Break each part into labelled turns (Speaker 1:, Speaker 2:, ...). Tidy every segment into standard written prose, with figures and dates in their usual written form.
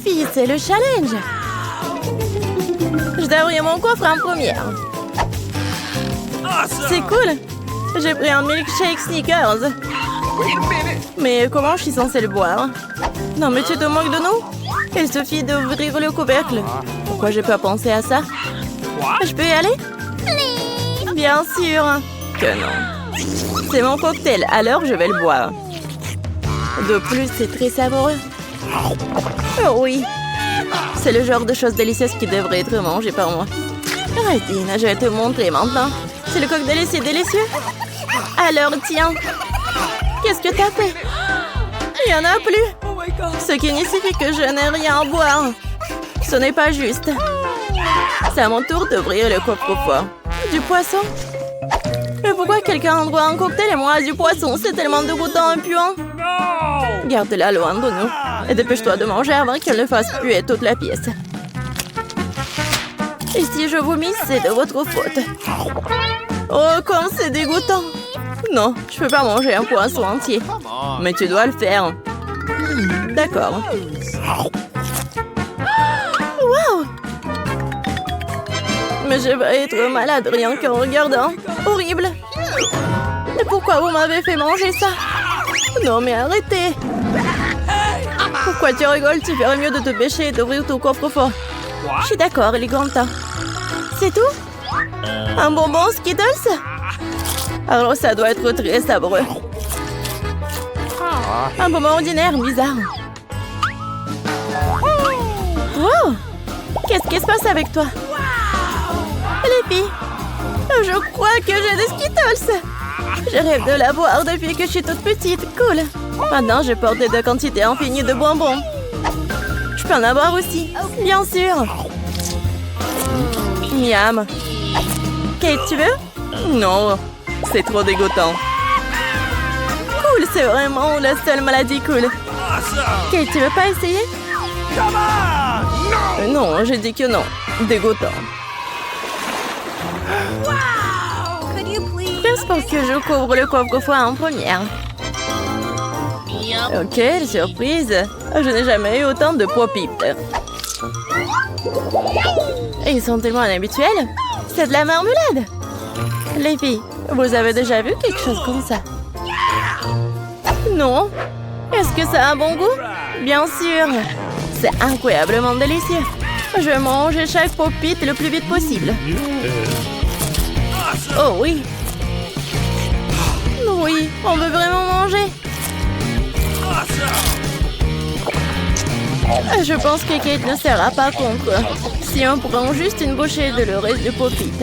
Speaker 1: défi, c'est le challenge. Je dois ouvrir mon coffre en première. C'est cool. J'ai pris un milkshake Snickers. Mais comment je suis censée le boire? Non, mais tu te moques de nous? Il suffit d'ouvrir le couvercle. Pourquoi j'ai pas pensé à ça? Je peux y aller? Bien sûr que non. C'est mon cocktail, alors je vais le boire. De plus, c'est très savoureux. Oh oui. C'est le genre de choses délicieuses qui devrait être mangées par moi. Arrêtine, je vais te montrer maintenant. C'est le cocktail, c'est délicieux. Alors, tiens. Qu'est-ce que t'as fait? Il n'y en a plus. Ce qui signifie que je n'ai rien à boire. Ce n'est pas juste. C'est à mon tour d'ouvrir le coffre-fort. Du poisson? Mais pourquoi quelqu'un a droit à un cocktail et moi du poisson? C'est tellement dégoûtant et puant. Garde-la loin de nous. Et dépêche-toi de manger avant qu'elle ne fasse puer toute la pièce. Et si je vomis, c'est de votre faute. Oh, comme c'est dégoûtant. Non, je peux pas manger un poisson entier. Mais tu dois le faire. D'accord. Wow! Mais je vais être malade rien qu'en regardant. Horrible. Et pourquoi vous m'avez fait manger ça? Non, mais arrêtez. Pourquoi tu rigoles? Tu ferais mieux de te pêcher et d'ouvrir ton coffre-fort. Je suis d'accord, il est grand temps. C'est tout? Un bonbon Skittles? Alors ça doit être très savoureux. Un bonbon ordinaire, bizarre. Wow! Qu'est-ce qui se passe avec toi? Les filles, je crois que j'ai des Skittles. Je rêve de l'avoir depuis que je suis toute petite. Cool. Maintenant, je porte de quantités infinies de bonbons. Je peux en avoir aussi. Bien sûr. Miam. Kate, tu veux? Non, c'est trop dégoûtant. Cool, c'est vraiment la seule maladie cool. Kate, tu veux pas essayer? Non, j'ai dit que non. Dégoûtant. Pense pour que je couvre le coffre-fort en première. Ok, surprise. Je n'ai jamais eu autant de pop-it. Ils sont tellement inhabituels. C'est de la marmelade. Les filles, vous avez déjà vu quelque chose comme ça? Non. Est-ce que ça a un bon goût? Bien sûr. C'est incroyablement délicieux. Je vais manger chaque pop-it le plus vite possible. Oh oui. Oui, on veut vraiment manger. Je pense que Kate ne sera pas contre. Si on prend juste une bouchée de le reste du pop-it.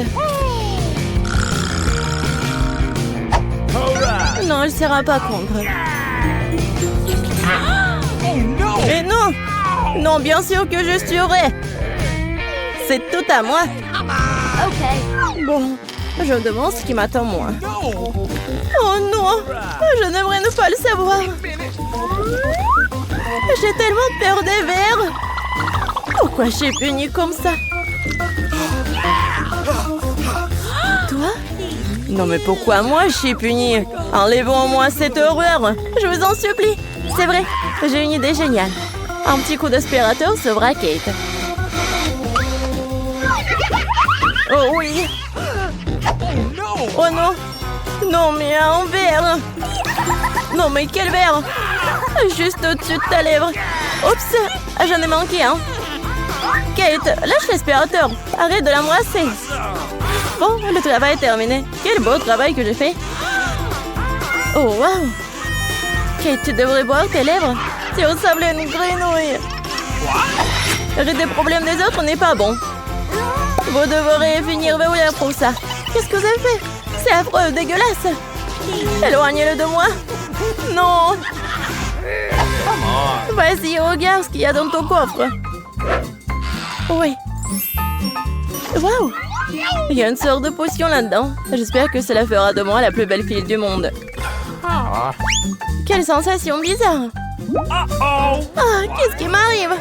Speaker 1: Non, elle ne sera pas contre. Mais non! Non, bien sûr que je suivrai. C'est tout à moi. Bon, je me demande ce qui m'attend moi. Oh non! Je n'aimerais ne pas le savoir. J'ai tellement peur des vers. Pourquoi je suis punie comme ça? Toi? Non mais pourquoi moi je suis punie? Enlevons-moi cette horreur. Je vous en supplie. C'est vrai, j'ai une idée géniale. Un petit coup d'aspirateur sauvera Kate. Oh oui! Oh non! Non mais un verre! Non mais quel verre? Juste au-dessus de ta lèvre. Oups! J'en ai manqué un. Kate, lâche l'aspirateur. Arrête de l'embrasser. Bon, le travail est terminé. Quel beau travail que j'ai fait. Oh wow! Kate, tu devrais boire tes lèvres. Tu ressembles à une grenouille. Rire des problèmes des autres n'est pas bon. Vous devrez finir verrouillé pour ça. Qu'est-ce que vous avez fait? C'est affreux, dégueulasse. Éloignez-le de moi. Non. Vas-y, regarde ce qu'il y a dans ton coffre. Oui. Waouh. Il y a une sorte de potion là-dedans. J'espère que cela fera de moi la plus belle fille du monde. Quelle sensation bizarre. Ah, qu'est-ce qui m'arrive?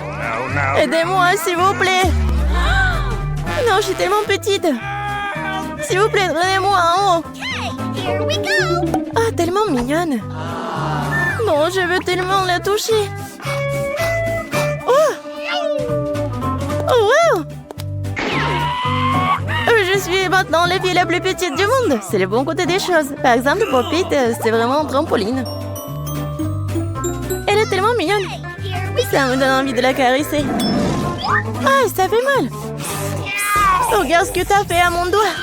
Speaker 1: Aidez-moi, s'il vous plaît. Non, je suis tellement petite. S'il vous plaît, donnez-moi en haut. Ah, tellement mignonne. Non, je veux tellement la toucher. Oh, Oh, wow! Je suis maintenant la fille la plus petite du monde. C'est le bon côté des choses. Par exemple, Pop-It, c'est vraiment un trampoline. Elle est tellement mignonne. Ça me donne envie de la caresser. Ah, ça fait mal. Regarde ce que t'as fait à mon doigt.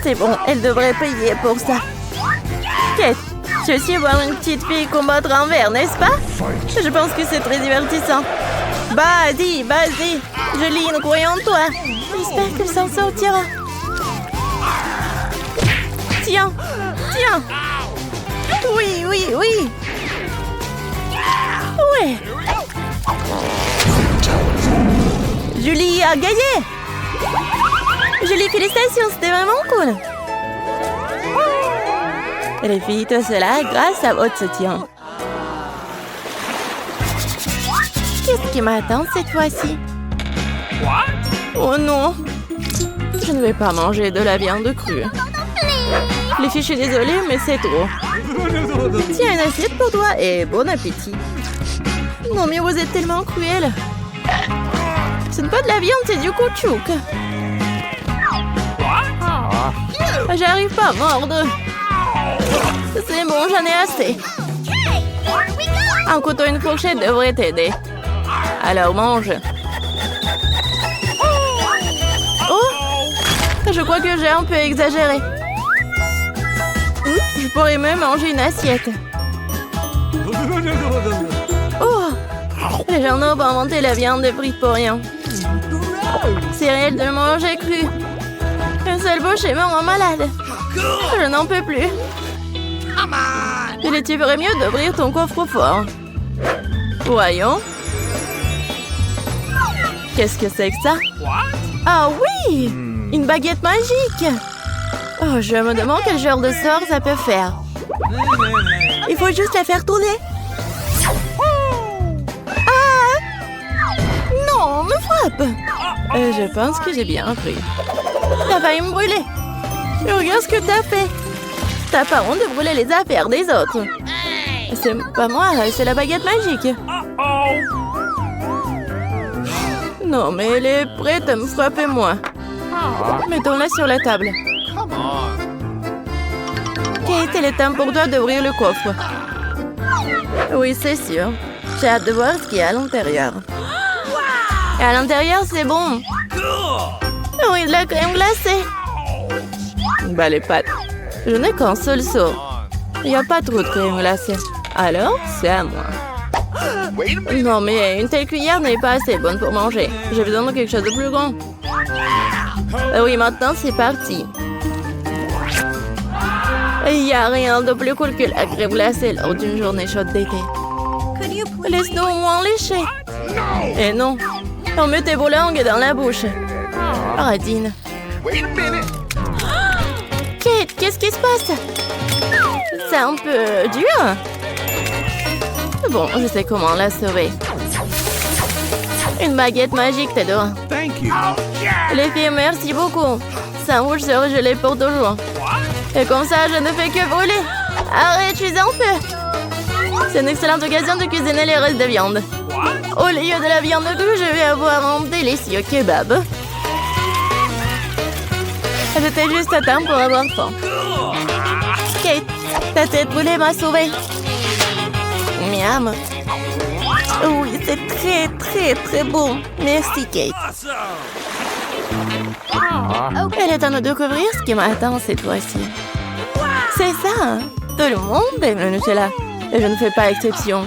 Speaker 1: C'est bon, elle devrait payer pour ça. Kate, tu veux aussi voir une petite fille combattre en verre, n'est-ce pas? Je pense que c'est très divertissant. Vas-y, vas-y. Julie, nous croyons en toi. J'espère qu'elle s'en sortira. Tiens, tiens. Oui, oui, oui. Ouais. Julie a gagné. Julie, félicitations, c'était vraiment cool. Les filles, tout cela grâce à votre soutien. Qu'est-ce qui m'attend cette fois-ci? Oh non! Je ne vais pas manger de la viande crue. Les filles, je suis désolée, mais c'est trop. Tiens, une assiette pour toi et bon appétit. Non, mais vous êtes tellement cruel. Ce n'est pas de la viande, c'est du caoutchouc. J'arrive pas à mordre. C'est bon, j'en ai assez. Un couteau et une fourchette devraient t'aider. Alors mange. Oh! Je crois que j'ai un peu exagéré. Je pourrais même manger une assiette. Oh! Les gens n'ont pas inventé la viande frite pour rien. C'est réel de manger cru. Un seul bouchée me rend malade. Je n'en peux plus. Tu ferais mieux d'ouvrir ton coffre-fort. Voyons. Qu'est-ce que c'est que ça? Ah oui! Une baguette magique! Oh, je me demande quel genre de sort ça peut faire. Il faut juste la faire tourner. Ah! Non, me frappe! Je pense que j'ai bien pris. T'as failli me brûler. Regarde ce que t'as fait. T'as pas honte de brûler les affaires des autres. C'est pas moi, c'est la baguette magique. Non, mais elle est prête à me frapper moi. Mettons-la sur la table. Kate, il est temps pour toi d'ouvrir le coffre. Oui, c'est sûr. J'ai hâte de voir ce qu'il y a à l'intérieur. Et à l'intérieur, c'est bon. Oui, de la crème glacée. Bah, les pâtes. Je n'ai qu'un seul seau. Il n'y a pas trop de crème glacée. Alors, c'est à moi. Non, mais une telle cuillère n'est pas assez bonne pour manger. J'ai besoin de quelque chose de plus grand. Oui, maintenant, c'est parti. Il n'y a rien de plus cool que la crème glacée lors d'une journée chaude d'été. Laisse-nous au moins lécher. Et non, on met tes vos langues dans la bouche. Radine. Kate, qu'est-ce qui se passe? C'est un peu dur. Bon, je sais comment la sauver. Une baguette magique, t'adore. Les filles, merci beaucoup. Sans vous, je serai gelée pour toujours. Et comme ça, je ne fais que brûler. Arrête, je suis en feu. C'est une excellente occasion de cuisiner les restes de viande. Au lieu de la viande crue, je vais avoir un délicieux kebab. J'étais juste à temps pour avoir faim. Kate, ta tête brûlée m'a sauvée. Miam. Oui, c'est très, très, très bon. Merci, Kate. Il est temps de découvrir ce qui m'attend cette fois-ci. C'est ça. Tout le monde aime le Nutella. Et je ne fais pas exception.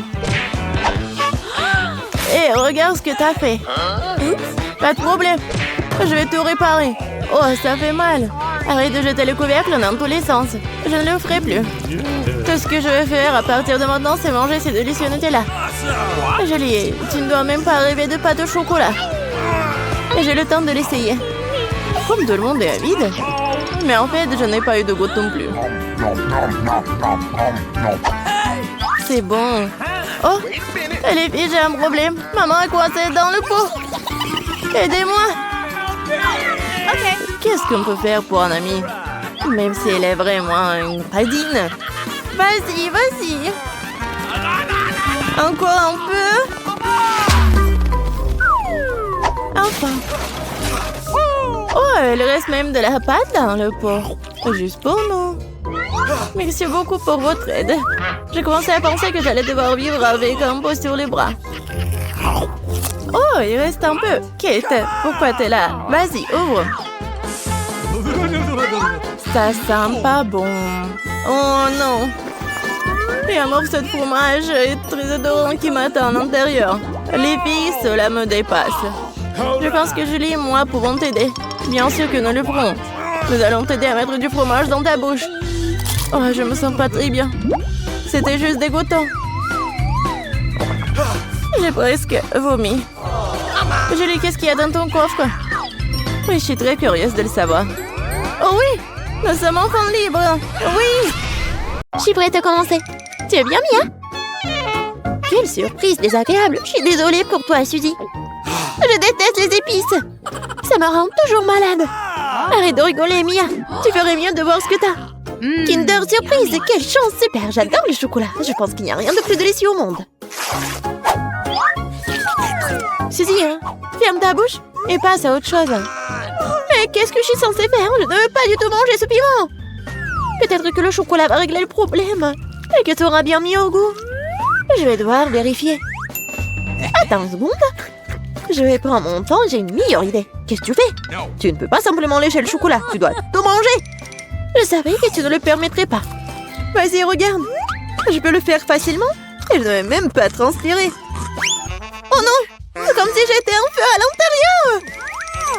Speaker 1: Et regarde ce que t'as fait. Pas de problème. Je vais tout réparer. Oh, ça fait mal. Arrête de jeter le couvercle dans tous les sens. Je ne le ferai plus. Tout ce que je vais faire à partir de maintenant, c'est manger ces délicieux Nutella. Julie, tu ne dois même pas rêver de pâte au chocolat. Et j'ai le temps de l'essayer. Comme tout le monde est avide. Mais en fait, je n'ai pas eu de goût non plus. C'est bon. Oh, les filles, j'ai un problème. Maman est coincée dans le pot. Aidez-moi. Qu'est-ce qu'on peut faire pour un ami? Même si elle est vraiment une radine. Vas-y, vas-y. Encore un peu. faim. Oh, il reste même de la pâte dans le pot. Juste pour nous. Merci beaucoup pour votre aide. J'ai commencé à penser que j'allais devoir vivre avec un pot sur les bras. Oh, il reste un peu. Kate, pourquoi t'es là? Vas-y, ouvre. Ça sent pas bon. Oh non. Il y a un morceau de fromage très odorant qui m'attend à l'intérieur. Les filles, cela me dépasse. Je pense que Julie et moi pouvons t'aider. Bien sûr que nous le ferons. Nous allons t'aider à mettre du fromage dans ta bouche. Oh, je me sens pas très bien. C'était juste dégoûtant. J'ai presque vomi. Julie, qu'est-ce qu'il y a dans ton coffre? Oui, je suis très curieuse de le savoir. Oh oui, nous sommes enfants libres. Oui.
Speaker 2: Je suis prête à commencer. Tu es bien, Mia?
Speaker 1: Quelle surprise désagréable.
Speaker 2: Je suis désolée pour toi, Suzy. Je déteste les épices. Ça me rend toujours malade. Arrête de rigoler, Mia. Tu ferais mieux de voir ce que t'as. Kinder Surprise, quelle chance, super. J'adore le chocolat. Je pense qu'il n'y a rien de plus délicieux au monde. Suzy, ferme ta bouche et passe à autre chose. Mais qu'est-ce que je suis censée faire? Je ne veux pas du tout manger ce piment. Peut-être que le chocolat va régler le problème et que tu auras bien mis au goût. Je vais devoir vérifier. Attends une seconde. Je vais prendre mon temps, j'ai une meilleure idée. Qu'est-ce que tu fais? Tu ne peux pas simplement lécher le chocolat, tu dois tout manger. Je savais que tu ne le permettrais pas. Vas-y, regarde. Je peux le faire facilement et je ne vais même pas transpirer. Oh non! C'est comme si j'étais un feu à l'intérieur.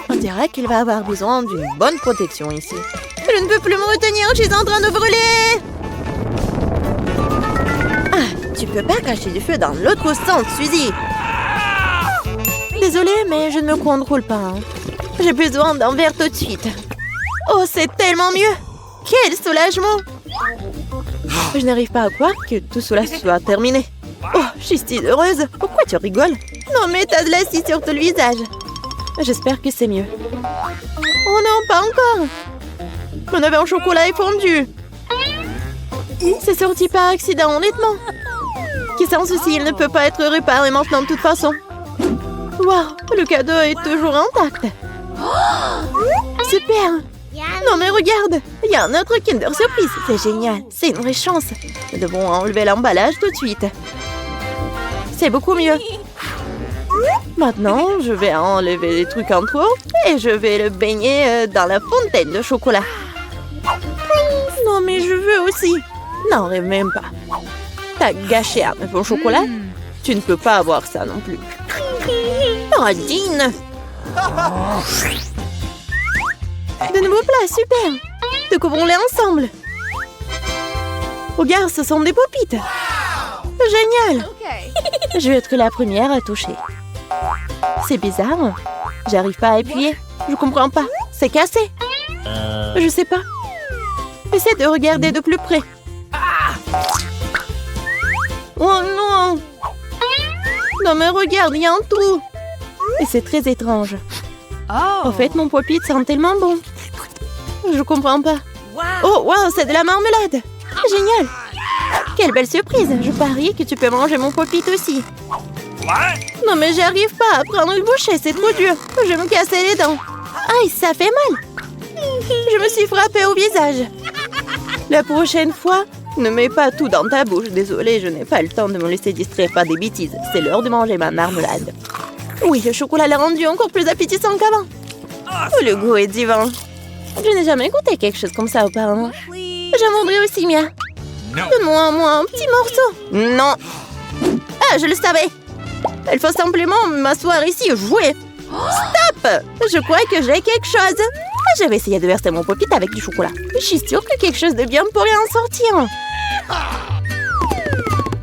Speaker 2: On dirait qu'il va avoir besoin d'une bonne protection ici. Je ne peux plus me retenir, je suis en train de brûler. Ah, tu peux pas cacher du feu dans l'autre sens, Suzy. Désolée, mais je ne me contrôle pas. J'ai besoin d'un verre tout de suite. Oh, c'est tellement mieux. Quel soulagement. Je n'arrive pas à croire que tout cela soit terminé. Oh, je suis si heureuse. Pourquoi tu rigoles? Non, mais t'as de l'acide sur tout le visage. J'espère que c'est mieux. Oh non, pas encore. Mon oeuf en chocolat est fondu. C'est sorti par accident, honnêtement. Qui sans souci, il ne peut pas être réparé maintenant de toute façon. Waouh, le cadeau est toujours intact. Super. Non mais regarde, il y a un autre Kinder Surprise. C'est génial, c'est une vraie chance. Nous devons enlever l'emballage tout de suite. C'est beaucoup mieux. Maintenant, je vais enlever les trucs en trop et je vais le baigner dans la fontaine de chocolat. Non mais je veux aussi. Non, rêve même pas. T'as gâché un bon chocolat. Tu ne peux pas avoir ça non plus. Radine. De nouveaux plats, super. Découvrons-les ensemble. Regarde, ce sont des popites. Génial. Je vais être la première à toucher. C'est bizarre. J'arrive pas à appuyer. Je comprends pas. C'est cassé. Je sais pas. Essaie de regarder de plus près. Oh non. Non mais regarde, il y a un trou. Et c'est très étrange. En fait, mon pop-it sent tellement bon. Je comprends pas. Oh, wow, c'est de la marmelade. Génial. Quelle belle surprise. Je parie que tu peux manger mon pop-it aussi. Non, mais j'arrive pas à prendre une bouchée, c'est trop dur. Je vais me casser les dents. Aïe, ça fait mal. Je me suis frappée au visage. La prochaine fois, ne mets pas tout dans ta bouche. Désolée, je n'ai pas le temps de me laisser distraire par des bêtises. C'est l'heure de manger ma marmelade. Oui, le chocolat l'a rendu encore plus appétissant qu'avant. Oh, le goût est divin. Je n'ai jamais goûté quelque chose comme ça auparavant. J'en voudrais aussi, Mia. Donne-moi un petit morceau. Non. Ah, je le savais. Il faut simplement m'asseoir ici et jouer. Stop! Je crois que j'ai quelque chose. Je vais essayer de verser mon pop-it avec du chocolat. Je suis sûre que quelque chose de bien pourrait en sortir.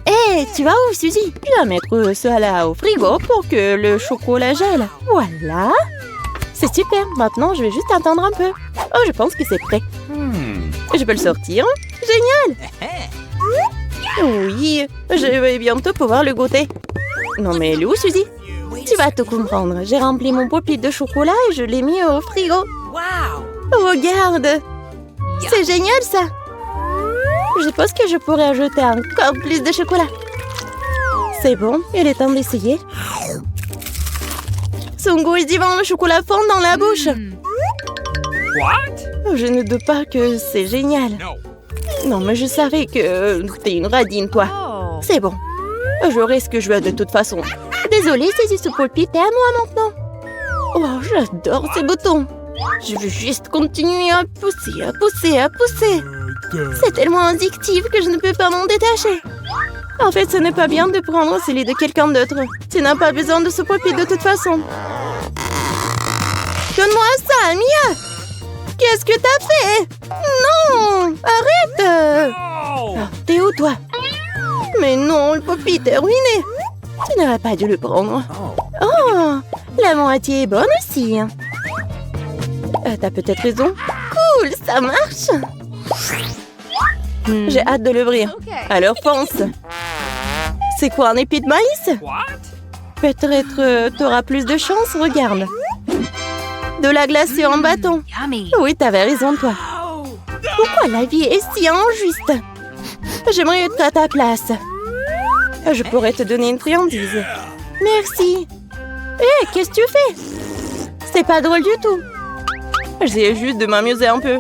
Speaker 2: Hé, tu vas où, Suzy? Je vais mettre ça là au frigo pour que le chocolat gèle. Voilà. C'est super. Maintenant, je vais juste attendre un peu. Oh, je pense que c'est prêt. Je peux le sortir. Génial. Oui, je vais bientôt pouvoir le goûter. Non mais elle est où, Suzy? Tu vas tout comprendre. J'ai rempli mon pop-it de chocolat et je l'ai mis au frigo. Regarde. C'est génial, ça. Je pense que je pourrais ajouter encore plus de chocolat. C'est bon, il est temps d'essayer. Son goût est divin, le chocolat fond dans la bouche. Je ne doute pas que c'est génial. Non, mais je savais que t'es une radine, toi. C'est bon. J'aurai ce que je veux de toute façon. Désolée, saisis ce pop-it, t'es à moi maintenant. Oh, j'adore ces boutons. Je veux juste continuer à pousser, à pousser, à pousser. C'est tellement addictif que je ne peux pas m'en détacher. En fait, ce n'est pas bien de prendre celui de quelqu'un d'autre. Tu n'as pas besoin de ce pop-it de toute façon. Donne-moi ça, Mia! Qu'est-ce que t'as fait? Non! Arrête! Oh, t'es où, toi? Mais non, le pop-it est ruiné. Tu n'aurais pas dû le prendre. Oh! La moitié est bonne aussi. T'as peut-être raison. Cool, ça marche! J'ai hâte de l'ouvrir. Alors fonce! C'est quoi, un épi de maïs? Peut-être t'auras plus de chance, regarde. De la glacée en bâton. Oui, t'avais raison, toi. Pourquoi la vie est si injuste? J'aimerais être à ta place. Je pourrais te donner une friandise. Merci. Hé, qu'est-ce que tu fais? C'est pas drôle du tout. J'essaie juste de m'amuser un peu.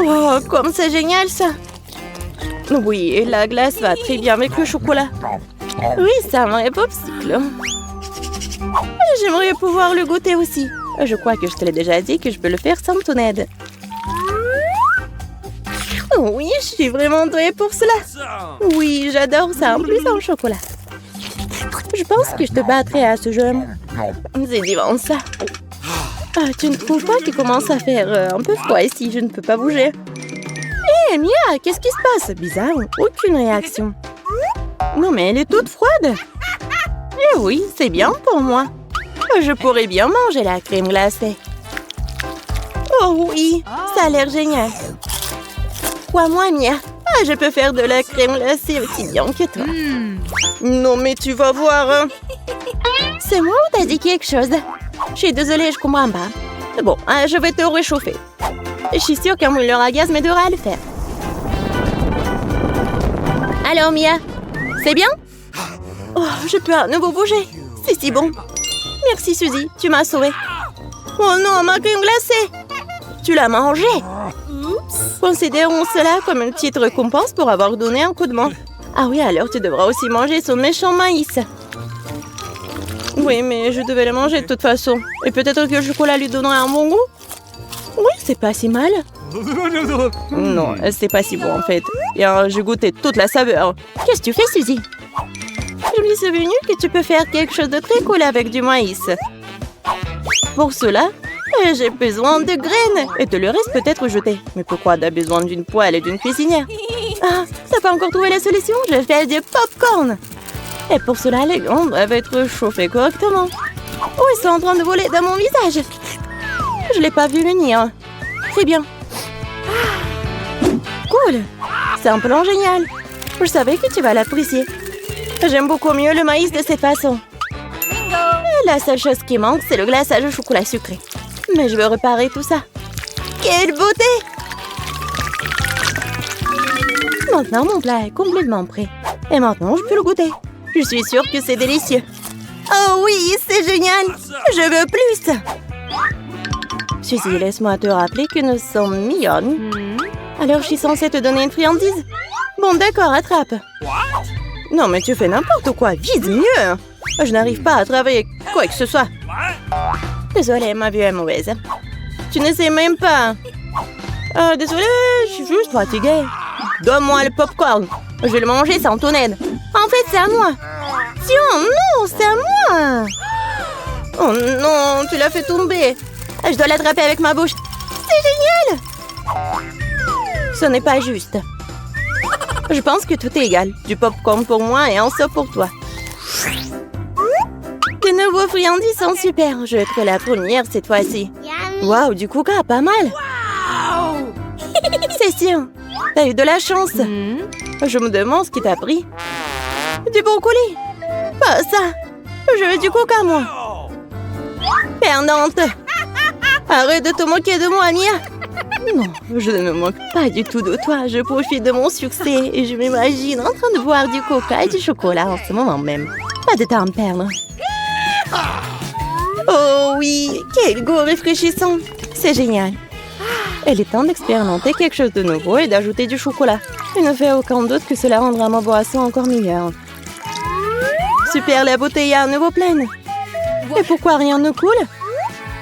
Speaker 2: Oh, comme c'est génial, ça. Oui, et la glace va très bien avec le chocolat. Oui, c'est un vrai popsicle. J'aimerais pouvoir le goûter aussi. Je crois que je te l'ai déjà dit que je peux le faire sans ton aide. Oui, je suis vraiment douée pour cela. Oui, j'adore ça, en plus en chocolat. Je pense que je te battrai à ce jeu. C'est divin, ça. Ah, tu ne trouves pas qu'il commence à faire un peu froid ici? Je ne peux pas bouger. Hé, Mia, qu'est-ce qui se passe? Bizarre, aucune réaction. Non, mais elle est toute froide. Eh oui, c'est bien pour moi. Je pourrais bien manger la crème glacée. Oh oui, ça a l'air génial. Crois-moi, Mia, je peux faire de la crème glacée aussi bien que toi. Non, mais tu vas voir. Hein. C'est moi ou t'as dit quelque chose? Je suis désolée, je comprends pas. Bon, je vais te réchauffer. Je suis sûre qu'un mouleur à gaz m'aidera à le faire. Alors, Mia, c'est bien? Oh, je peux à nouveau bouger. C'est si bon. Merci, Suzy, tu m'as sauvée. Oh non, ma crème glacée! Tu l'as mangée? Considérons cela comme une petite récompense pour avoir donné un coup de main. Ah oui, alors tu devras aussi manger son méchant maïs. Oui, mais je devais le manger de toute façon. Et peut-être que le chocolat lui donnera un bon goût? Oui, c'est pas si mal. Non, c'est pas si bon en fait. Et j'ai goûté toute la saveur. Qu'est-ce que tu fais, Suzy? Je me suis souvenu que tu peux faire quelque chose de très cool avec du maïs. Pour cela, j'ai besoin de graines. Et te le reste peut-être jeté. Mais pourquoi t'as besoin d'une poêle et d'une cuisinière? Ah, t'as pas encore trouvé la solution? Je fais du popcorn. Et pour cela, les graines doivent être chauffées correctement. Oh, ils sont en train de voler dans mon visage. Je l'ai pas vu venir. Très bien. Cool. C'est un plan génial. Je savais que tu vas l'apprécier. J'aime beaucoup mieux le maïs de cette façon. La seule chose qui manque, c'est le glaçage au chocolat sucré. Mais je veux réparer tout ça. Quelle beauté! Maintenant, mon plat est complètement prêt. Et maintenant, je peux le goûter. Je suis sûre que c'est délicieux. Oh oui, c'est génial! Je veux plus! Suzy, laisse-moi te rappeler que nous sommes mignonnes. Alors, je suis censée te donner une friandise? Bon, d'accord, attrape. Non, mais tu fais n'importe quoi. Vise mieux! Je n'arrive pas à travailler quoi que ce soit. Désolée, ma vue est mauvaise. Tu ne sais même pas. Désolée, je suis juste fatiguée. Donne-moi le popcorn. Je vais le manger sans ton aide. En fait, c'est à moi. Tiens, non, c'est à moi. Oh non, tu l'as fait tomber. Je dois l'attraper avec ma bouche. C'est génial. Ce n'est pas juste. Je pense que tout est égal. Du popcorn pour moi et un saut pour toi. Tes nouveaux friandises sont super. Je vais être la première cette fois-ci. Waouh, du coca, pas mal. C'est sûr. T'as eu de la chance. Je me demande ce qui t'a pris. Du brocoli. Pas ça. Je veux du coca, moi. Perdante. Arrête de te moquer de moi, Mia. Non, je ne me moque pas du tout de toi. Je profite de mon succès et je m'imagine en train de boire du coca et du chocolat en ce moment même. Pas de temps à me perdre. Oh oui, quel goût rafraîchissant. C'est génial. Il est temps d'expérimenter quelque chose de nouveau et d'ajouter du chocolat. Il ne fait aucun doute que cela rendra ma boisson encore meilleure. Super, la bouteille est à nouveau pleine. Et pourquoi rien ne coule?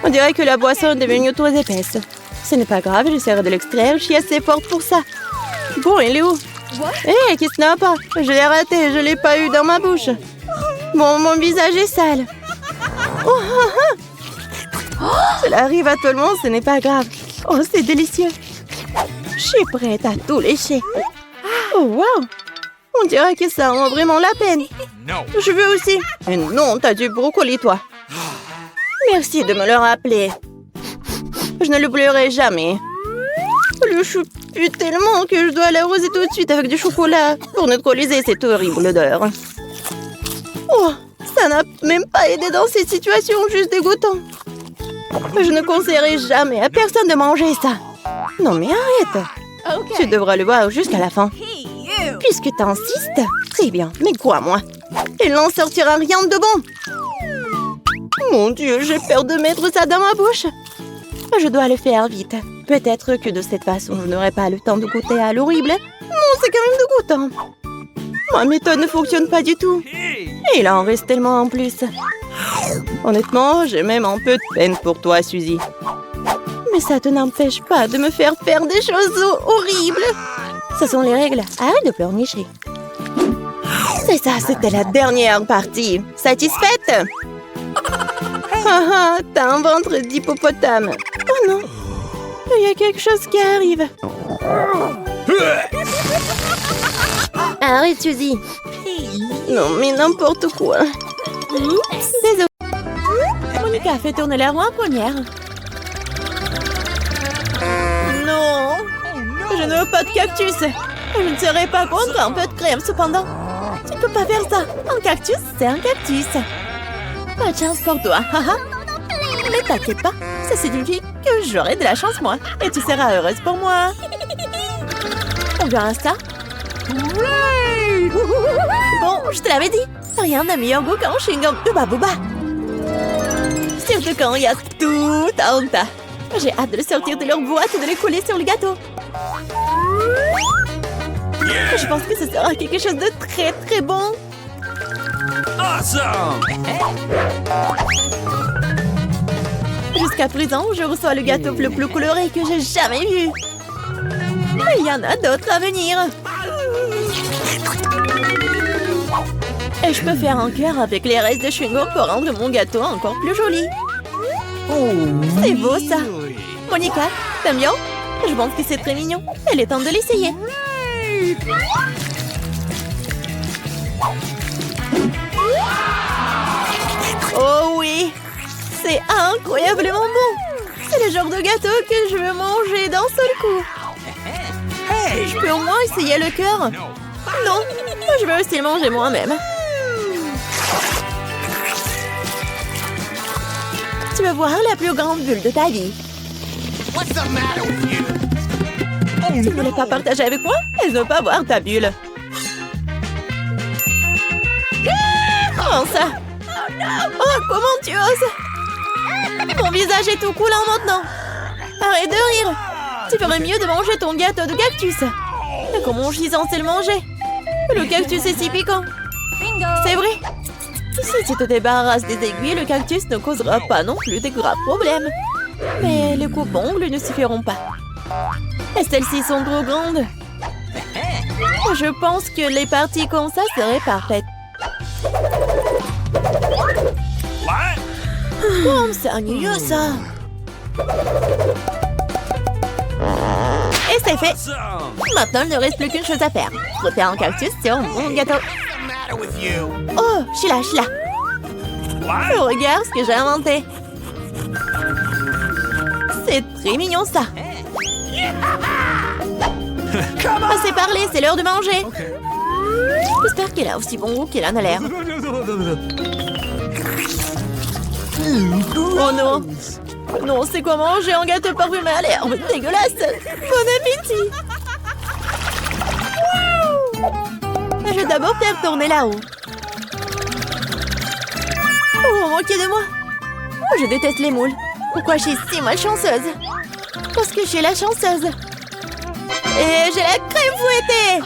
Speaker 2: On dirait que la boisson est devenue trop épaisse. Ce n'est pas grave, j'essaierai de l'extraire. Je suis assez forte pour ça. Bon, il est où? Hé, qu'est-ce qui n'a pas? Je l'ai raté, je l'ai pas eu dans ma bouche. Bon, mon visage est sale. Oh, cela arrive à tout le monde, ce n'est pas grave. Oh, c'est délicieux. Je suis prête à tout lécher. Oh, wow! On dirait que ça en vaut vraiment la peine. Je veux aussi. Mais non, t'as du brocoli, toi. Merci de me le rappeler. Je ne l'oublierai jamais. Le chou pue tellement que je dois l'arroser tout de suite avec du chocolat pour neutraliser cette horrible odeur. Oh, ça n'a même pas aidé dans cette situation juste dégoûtante. Je ne conseillerais jamais à personne de manger ça. Non mais arrête. Tu devras le voir jusqu'à la fin. Puisque t'insistes, très bien, mais crois-moi, il n'en sortira rien de bon. Mon Dieu, j'ai peur de mettre ça dans ma bouche. Je dois le faire vite. Peut-être que de cette façon, je n'aurai pas le temps de goûter à l'horrible. Non, c'est quand même dégoûtant. Ma méthode ne fonctionne pas du tout. Et il en reste tellement en plus. Honnêtement, j'ai même un peu de peine pour toi, Suzy. Mais ça te n'empêche pas de me faire faire des choses horribles. Ce sont les règles. Arrête de pleurnicher. C'est ça, c'était la dernière partie. Satisfaite? Ah, t'as un ventre d'hippopotame. Oh non, il y a quelque chose qui arrive. Arrête, Suzy. Non, mais n'importe quoi. Désolée. Monica a fait tourner la roue en première. Non, je ne veux pas de cactus. Je ne serais pas contre un peu de crème, cependant. Tu ne peux pas faire ça. Un cactus, c'est un cactus. Pas de chance pour toi, haha. Mais t'inquiète pas, ça signifie que j'aurai de la chance, moi. Et tu seras heureuse pour moi. On verra ça. Bon, je te l'avais dit. Rien n'a meilleur goût qu'un chewing-gum Hubba Bubba. Surtout quand il y a tout un tas. J'ai hâte de le sortir de leur boîte et de les coller sur le gâteau. Je pense que ce sera quelque chose de très très bon.
Speaker 3: Awesome!
Speaker 1: Jusqu'à présent, je reçois le gâteau le plus coloré que j'ai jamais vu. Mais il y en a d'autres à venir. Et je peux faire un cœur avec les restes de chewing-gum pour rendre mon gâteau encore plus joli. C'est beau ça. Monica, t'aimes bien? Je pense que c'est très mignon. Il est temps de l'essayer. Oh oui, c'est incroyablement bon. C'est le genre de gâteau que je veux manger d'un seul coup. Je peux au moins essayer le cœur. Non, je veux aussi le manger moi-même. Tu veux voir la plus grande bulle de ta vie. Tu voulais pas partager avec moi? Elle ne veut pas voir ta bulle. Comment ça? Oh, comment tu oses? Mon visage est tout coulant maintenant. Arrête de rire. Tu ferais mieux de manger ton gâteau de cactus. Mais comment je suis censée le manger? Le cactus est si piquant. C'est vrai. Si tu te débarrasses des aiguilles, le cactus ne causera pas non plus de graves problèmes. Mais les coupes-ongles ne suffiront pas. Et celles-ci sont trop grandes. Je pense que les parties comme ça seraient parfaites. Oh, c'est ennuyeux ça. Et c'est fait. Maintenant, il ne reste plus qu'une chose à faire. Refaire un cactus sur mon gâteau. Oh, Sheila. Oh, regarde ce que j'ai inventé. C'est très mignon ça. Assez parlé, c'est l'heure de manger. J'espère qu'elle a aussi bon goût qu'elle en a l'air. Oh non. Non, c'est quoi manger un gâteau parfumé à l'herbe? Dégueulasse. Bon appétit. Je vais d'abord faire tourner là-haut.
Speaker 2: Oh, moquez de moi. Oh, je déteste les moules. Pourquoi je suis si malchanceuse? Parce que je suis la chanceuse. Et j'ai la crème fouettée.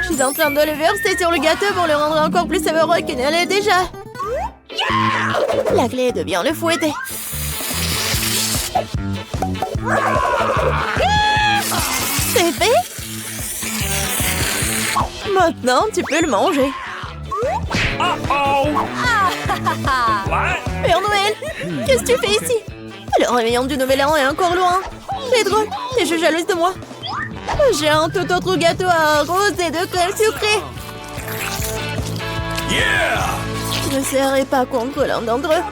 Speaker 2: Je suis en train de le verser sur le gâteau pour le rendre encore plus savoureux qu'il ne l'est déjà. La clé est de bien le fouetter. C'est fait? Maintenant, tu peux le manger. Père Noël, qu'est-ce que tu fais ici? Le réveillon du Nouvel An est encore loin. C'est drôle, t'es juste jalouse de moi. J'ai un tout autre gâteau à rose et de crème sucrée. Je ne serai pas contre l'un d'entre eux.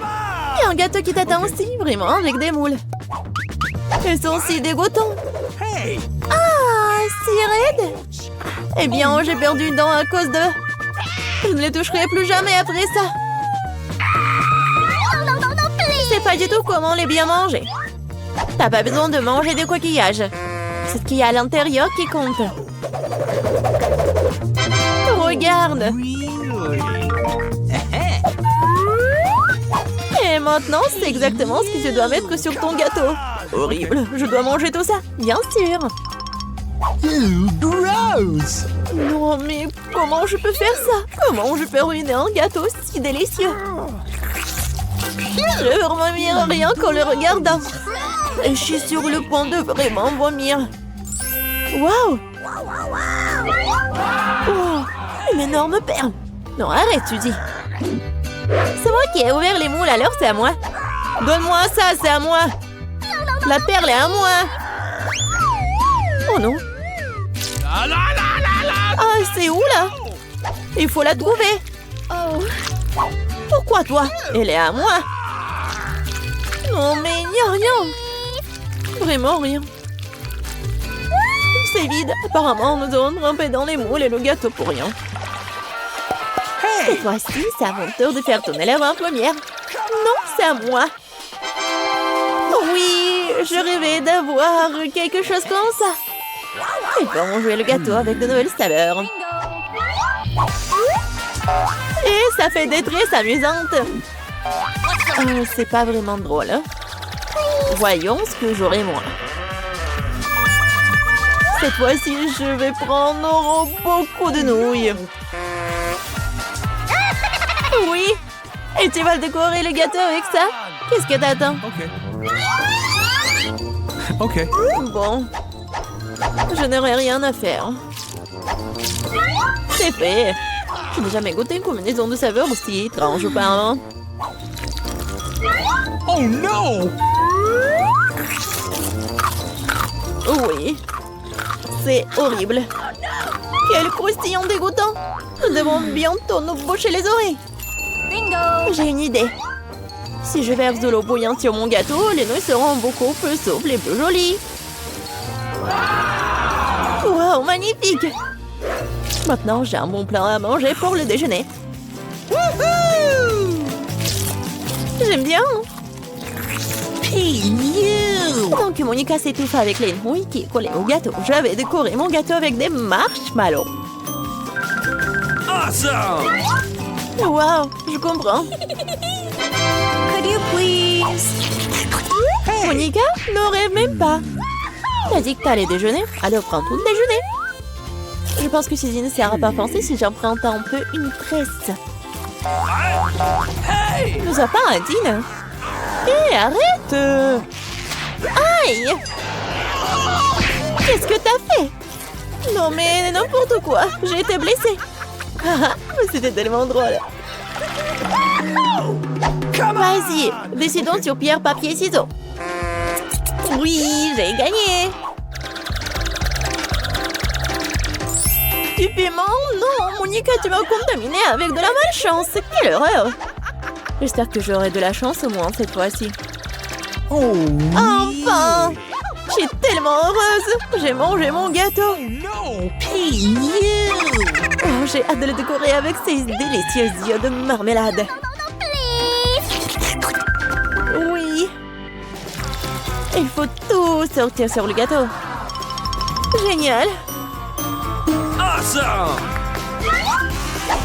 Speaker 2: Il y a un gâteau qui t'attend aussi, vraiment, avec des moules. Ils sont si dégoûtants. Ah, si raides. Eh bien, j'ai perdu une dent à cause de... Je ne les toucherai plus jamais après ça. Je sais pas du tout comment les bien manger. T'as pas besoin de manger des coquillages. C'est ce qu'il y a à l'intérieur qui compte. Regarde. Et maintenant, c'est exactement ce que tu dois mettre sur ton gâteau. Horrible, je dois manger tout ça, bien sûr.
Speaker 3: Gross!
Speaker 2: Non, mais comment je peux faire ça? Comment je peux ruiner un gâteau si délicieux? Je veux vomir rien qu'en le regardant. Et je suis sur le point de vraiment vomir. Waouh! Oh, une énorme perle. Non, arrête, tu dis. C'est moi qui ai ouvert les moules, alors c'est à moi. Donne-moi ça, c'est à moi. La perle est à moi. Oh non. Ah, c'est où là? Il faut la trouver. Oh. Pourquoi toi? Elle est à moi. Non, mais il n'y a rien. Vraiment rien. C'est vide. Apparemment, nous avons trempé dans les moules et le gâteau pour rien. Cette fois-ci, c'est à mon tour de faire tourner la main première. Non, c'est à moi. Oui, je rêvais d'avoir quelque chose comme ça. Il faut manger le gâteau avec de nouvelles saveurs. Et ça fait des tresses amusantes. C'est pas vraiment drôle. Hein? Voyons ce que j'aurai moi. Cette fois-ci, je vais prendre beaucoup de nouilles. Oui. Et tu vas décorer le gâteau avec ça? Qu'est-ce que t'attends?
Speaker 3: Ok.
Speaker 2: Bon. Je n'aurai rien à faire. C'est fait. Je n'ai jamais goûté une combinaison de saveurs aussi étrange auparavant.
Speaker 3: Oh non!
Speaker 2: Oui. C'est horrible. Quel croustillant dégoûtant. Nous devons bientôt nous boucher les oreilles. Bingo! J'ai une idée. Si je verse de l'eau bouillante sur mon gâteau, les nouilles seront beaucoup plus souples et plus jolies. Wow, magnifique! Maintenant, j'ai un bon plat à manger pour le déjeuner. J'aime bien. Donc, Monica s'étouffe avec les nouilles qui collaient au gâteau. J'avais décoré mon gâteau avec des marshmallows.
Speaker 3: Awesome!
Speaker 2: Wow, je comprends. Could you please? Monica, ne rêve même pas. T'as dit que t'allais déjeuner, alors prends tout le déjeuner. Je pense que ceci ne sert à pas penser si j'emprunte un peu une tresse. Ne sois pas indigne. Hé, arrête! Aïe! Qu'est-ce que t'as fait? Non mais n'importe quoi, j'ai été blessée. C'était tellement drôle. Vas-y, décidons sur pierre, papier, ciseaux. Oui, j'ai gagné. Du piment? Non, Monica, tu m'as contaminé avec de la malchance. Quelle horreur! J'espère que j'aurai de la chance au moins cette fois-ci.
Speaker 3: Oh!
Speaker 2: Enfin! Je suis tellement heureuse! J'ai mangé mon gâteau!
Speaker 3: No!
Speaker 2: Oh, j'ai hâte de le décorer avec ces délicieux yeux de marmelade. Oui! Il faut tout sortir sur le gâteau. Génial!
Speaker 3: Awesome!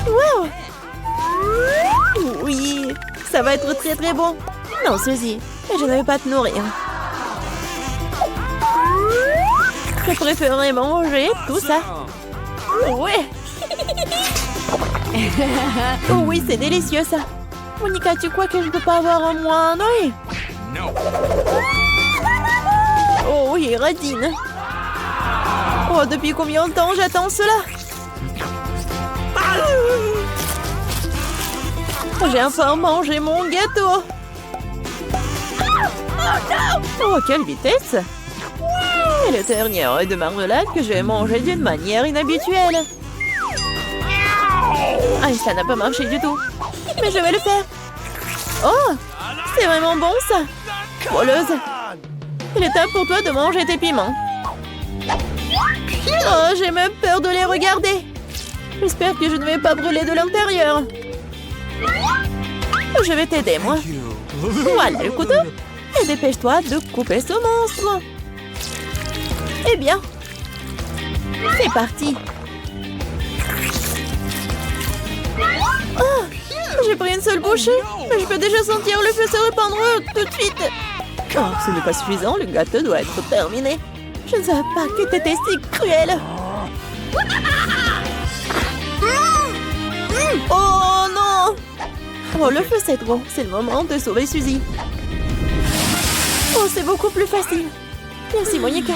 Speaker 2: Wow! Oui! Ça va être très très bon. Non, Suzy, je ne vais pas te nourrir. Je préférerais manger tout ça. Ouais. Oh oui, c'est délicieux ça. Monica, tu crois que je ne peux pas avoir un moins? Oui.
Speaker 3: No.
Speaker 2: Oh oui, radine. Oh, depuis combien de temps j'attends cela? J'ai enfin mangé mon gâteau. Oh, quelle vitesse! Et le dernier de marmelade que j'ai mangé d'une manière inhabituelle. Ah, ça n'a pas marché du tout. Mais je vais le faire. Oh, c'est vraiment bon ça. Voleuse. Il est temps pour toi de manger tes piments. Oh, j'ai même peur de les regarder. J'espère que je ne vais pas brûler de l'intérieur. Je vais t'aider, moi. Voilà le couteau. Et dépêche-toi de couper ce monstre. Eh bien, c'est parti. Oh, j'ai pris une seule bouchée, mais je peux déjà sentir le feu se répandre tout de suite. Oh, ce n'est pas suffisant, le gâteau doit être terminé. Je ne savais pas que t'étais si cruel. Oh non! Oh, le feu c'est trop. C'est le moment de sauver Suzy. Oh, c'est beaucoup plus facile. Merci, Monica.